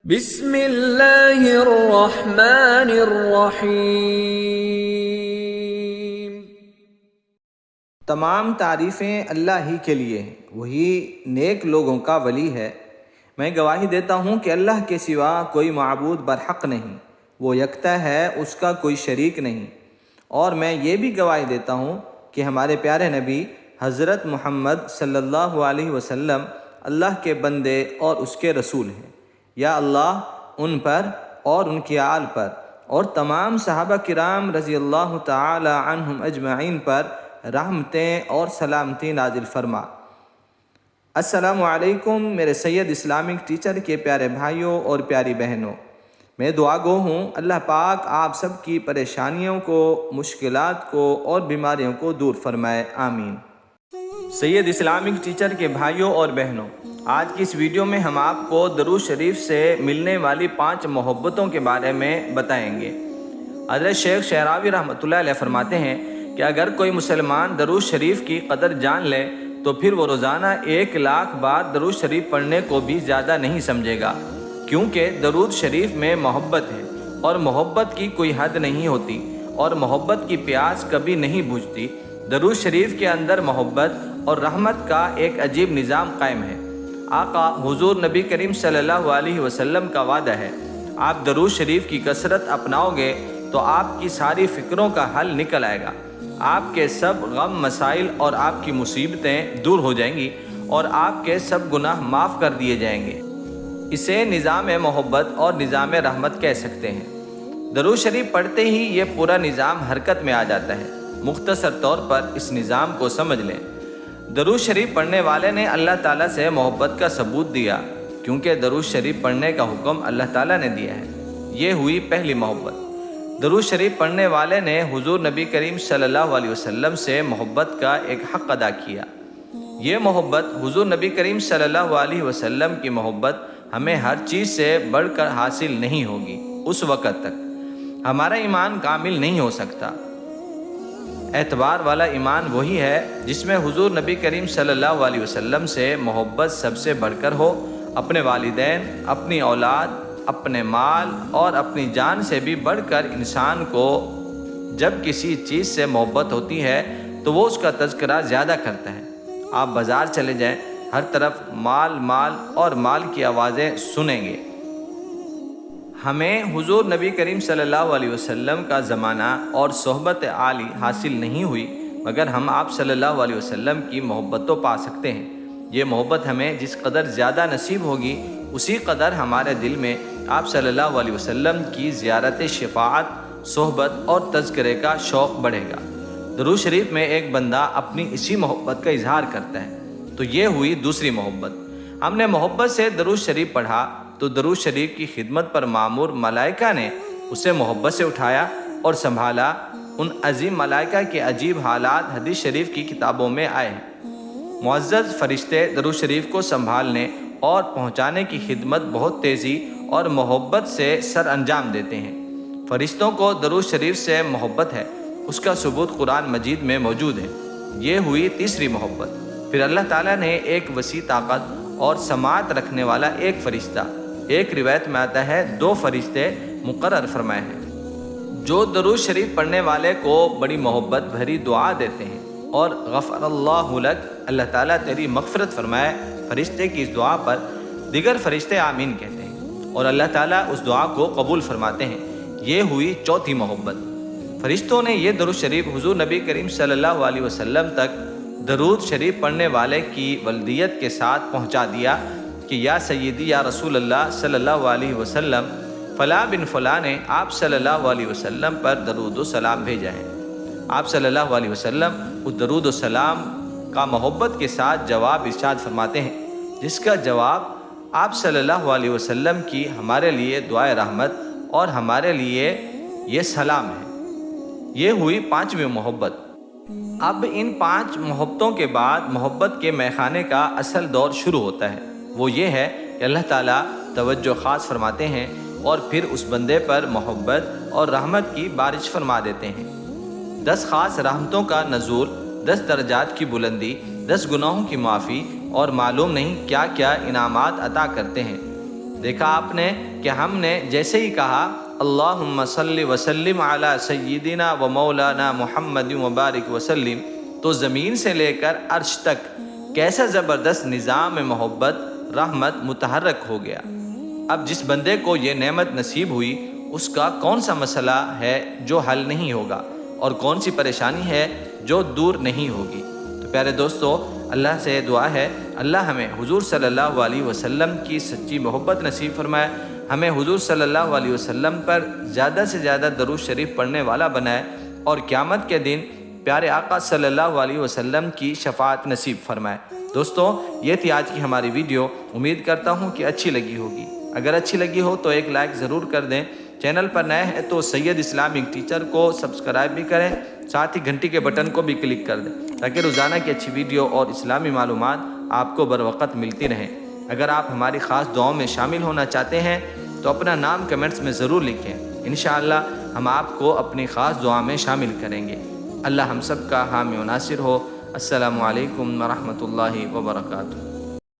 بسم اللہ الرحمن الرحیم۔ تمام تعریفیں اللہ ہی کے لیے ہیں، وہی نیک لوگوں کا ولی ہے۔ میں گواہی دیتا ہوں کہ اللہ کے سوا کوئی معبود برحق نہیں، وہ یکتا ہے، اس کا کوئی شریک نہیں۔ اور میں یہ بھی گواہی دیتا ہوں کہ ہمارے پیارے نبی حضرت محمد صلی اللہ علیہ وسلم اللہ کے بندے اور اس کے رسول ہیں۔ یا اللہ ان پر اور ان کی آل پر اور تمام صحابہ کرام رضی اللہ تعالی عنہم اجمعین پر رحمتیں اور سلامتی نازل فرما۔ السلام علیکم میرے سید اسلامک ٹیچر کے پیارے بھائیوں اور پیاری بہنوں، میں دعا گو ہوں اللہ پاک آپ سب کی پریشانیوں کو، مشکلات کو اور بیماریوں کو دور فرمائے، آمین۔ سید اسلامک ٹیچر کے بھائیوں اور بہنوں، آج کی اس ویڈیو میں ہم آپ کو درود شریف سے ملنے والی 5 محبتوں کے بارے میں بتائیں گے۔ حضرت شیخ شعراوی رحمۃ اللہ علیہ فرماتے ہیں کہ اگر کوئی مسلمان درود شریف کی قدر جان لے تو پھر وہ روزانہ 1,00,000 بار درود شریف پڑھنے کو بھی زیادہ نہیں سمجھے گا، کیونکہ درود شریف میں محبت ہے اور محبت کی کوئی حد نہیں ہوتی اور محبت کی پیاس کبھی نہیں بجھتی۔ درود شریف کے اندر محبت اور رحمت کا ایک عجیب نظام قائم ہے۔ آقا حضور نبی کریم صلی اللہ علیہ وسلم کا وعدہ ہے، آپ درود شریف کی کثرت اپناؤ گے تو آپ کی ساری فکروں کا حل نکل آئے گا، آپ کے سب غم مسائل اور آپ کی مصیبتیں دور ہو جائیں گی اور آپ کے سب گناہ معاف کر دیے جائیں گے۔ اسے نظام محبت اور نظام رحمت کہہ سکتے ہیں۔ درود شریف پڑھتے ہی یہ پورا نظام حرکت میں آ جاتا ہے۔ مختصر طور پر اس نظام کو سمجھ لیں۔ درود شریف پڑھنے والے نے اللہ تعالیٰ سے محبت کا ثبوت دیا، کیونکہ درود شریف پڑھنے کا حکم اللہ تعالیٰ نے دیا ہے۔ یہ ہوئی پہلی محبت۔ درود شریف پڑھنے والے نے حضور نبی کریم صلی اللہ علیہ وسلم سے محبت کا ایک حق ادا کیا۔ یہ محبت حضور نبی کریم صلی اللہ علیہ وسلم کی محبت ہمیں ہر چیز سے بڑھ کر حاصل نہیں ہوگی، اس وقت تک ہمارا ایمان کامل نہیں ہو سکتا۔ اعتبار والا ایمان وہی ہے جس میں حضور نبی کریم صلی اللہ علیہ وسلم سے محبت سب سے بڑھ کر ہو۔ اپنے والدین، اپنی اولاد، اپنے مال اور اپنی جان سے بھی بڑھ کر انسان کو جب کسی چیز سے محبت ہوتی ہے تو وہ اس کا تذکرہ زیادہ کرتا ہے۔ آپ بازار چلے جائیں، ہر طرف مال مال اور مال کی آوازیں سنیں گے۔ ہمیں حضور نبی کریم صلی اللہ علیہ وسلم کا زمانہ اور صحبت عالی حاصل نہیں ہوئی مگر ہم آپ صلی اللہ علیہ وسلم کی محبت تو پا سکتے ہیں۔ یہ محبت ہمیں جس قدر زیادہ نصیب ہوگی اسی قدر ہمارے دل میں آپ صلی اللہ علیہ وسلم کی زیارت شفاعت، صحبت اور تذکرے کا شوق بڑھے گا۔ درود شریف میں ایک بندہ اپنی اسی محبت کا اظہار کرتا ہے، تو یہ ہوئی دوسری محبت۔ ہم نے محبت سے درود شریف پڑھا تو درود شریف کی خدمت پر مامور ملائکہ نے اسے محبت سے اٹھایا اور سنبھالا۔ ان عظیم ملائکہ کے عجیب حالات حدیث شریف کی کتابوں میں آئے ہیں۔ معزز فرشتے درود شریف کو سنبھالنے اور پہنچانے کی خدمت بہت تیزی اور محبت سے سر انجام دیتے ہیں۔ فرشتوں کو درود شریف سے محبت ہے، اس کا ثبوت قرآن مجید میں موجود ہے۔ یہ ہوئی تیسری محبت۔ پھر اللہ تعالیٰ نے ایک وسیع طاقت اور سماعت رکھنے والا ایک فرشتہ، ایک روایت میں آتا ہے 2 فرشتے مقرر فرمائے ہیں، جو درود شریف پڑھنے والے کو بڑی محبت بھری دعا دیتے ہیں اور غفر اللہ لک، اللہ تعالیٰ تیری مغفرت فرمائے۔ فرشتے کی اس دعا پر دیگر فرشتے آمین کہتے ہیں اور اللہ تعالیٰ اس دعا کو قبول فرماتے ہیں۔ یہ ہوئی چوتھی محبت۔ فرشتوں نے یہ درود شریف حضور نبی کریم صلی اللہ علیہ وسلم تک درود شریف پڑھنے والے کی ولدیت کے ساتھ پہنچا دیا کہ یا سیدی یا رسول اللہ صلی اللہ علیہ وسلم، فلاں بن فلاں نے آپ صلی اللہ علیہ وسلم پر درود و سلام بھیجا ہے۔ آپ صلی اللہ علیہ وسلم اس درود و سلام کا محبت کے ساتھ جواب ارشاد فرماتے ہیں، جس کا جواب آپ صلی اللہ علیہ وسلم کی ہمارے لیے دعائے رحمت اور ہمارے لیے یہ سلام ہے۔ یہ ہوئی 5ویں محبت۔ اب ان 5 محبتوں کے بعد محبت کے میخانے کا اصل دور شروع ہوتا ہے۔ وہ یہ ہے کہ اللہ تعالیٰ توجہ خاص فرماتے ہیں اور پھر اس بندے پر محبت اور رحمت کی بارش فرما دیتے ہیں۔ 10 خاص رحمتوں کا نزول، 10 درجات کی بلندی، 10 گناہوں کی معافی اور معلوم نہیں کیا کیا انعامات عطا کرتے ہیں۔ دیکھا آپ نے کہ ہم نے جیسے ہی کہا اللہم صلی وسلم علی سیدنا و مولانا محمد وبارک وسلم، تو زمین سے لے کر عرش تک کیسا زبردست نظام محبت رحمت متحرک ہو گیا۔ اب جس بندے کو یہ نعمت نصیب ہوئی اس کا کون سا مسئلہ ہے جو حل نہیں ہوگا، اور کون سی پریشانی ہے جو دور نہیں ہوگی۔ تو پیارے دوستو، اللہ سے دعا ہے اللہ ہمیں حضور صلی اللہ علیہ وسلم کی سچی محبت نصیب فرمائے، ہمیں حضور صلی اللہ علیہ وسلم پر زیادہ سے زیادہ درود شریف پڑھنے والا بنائے، اور قیامت کے دن پیارے آقا صلی اللہ علیہ وسلم کی شفاعت نصیب فرمائے۔ دوستو، یہ تھی آج کی ہماری ویڈیو، امید کرتا ہوں کہ اچھی لگی ہوگی۔ اگر اچھی لگی ہو تو ایک لائک ضرور کر دیں، چینل پر نئے ہیں تو سید اسلامک ٹیچر کو سبسکرائب بھی کریں، ساتھ ہی گھنٹی کے بٹن کو بھی کلک کر دیں تاکہ روزانہ کی اچھی ویڈیو اور اسلامی معلومات آپ کو بروقت ملتی رہیں۔ اگر آپ ہماری خاص دعاؤں میں شامل ہونا چاہتے ہیں تو اپنا نام کمنٹس میں ضرور لکھیں، انشاءاللہ ہم آپ کو اپنی خاص دعا میں شامل کریں گے۔ اللہ ہم سب کا حامی و ناصر ہو۔ السلام علیکم ورحمۃ اللہ وبرکاتہ۔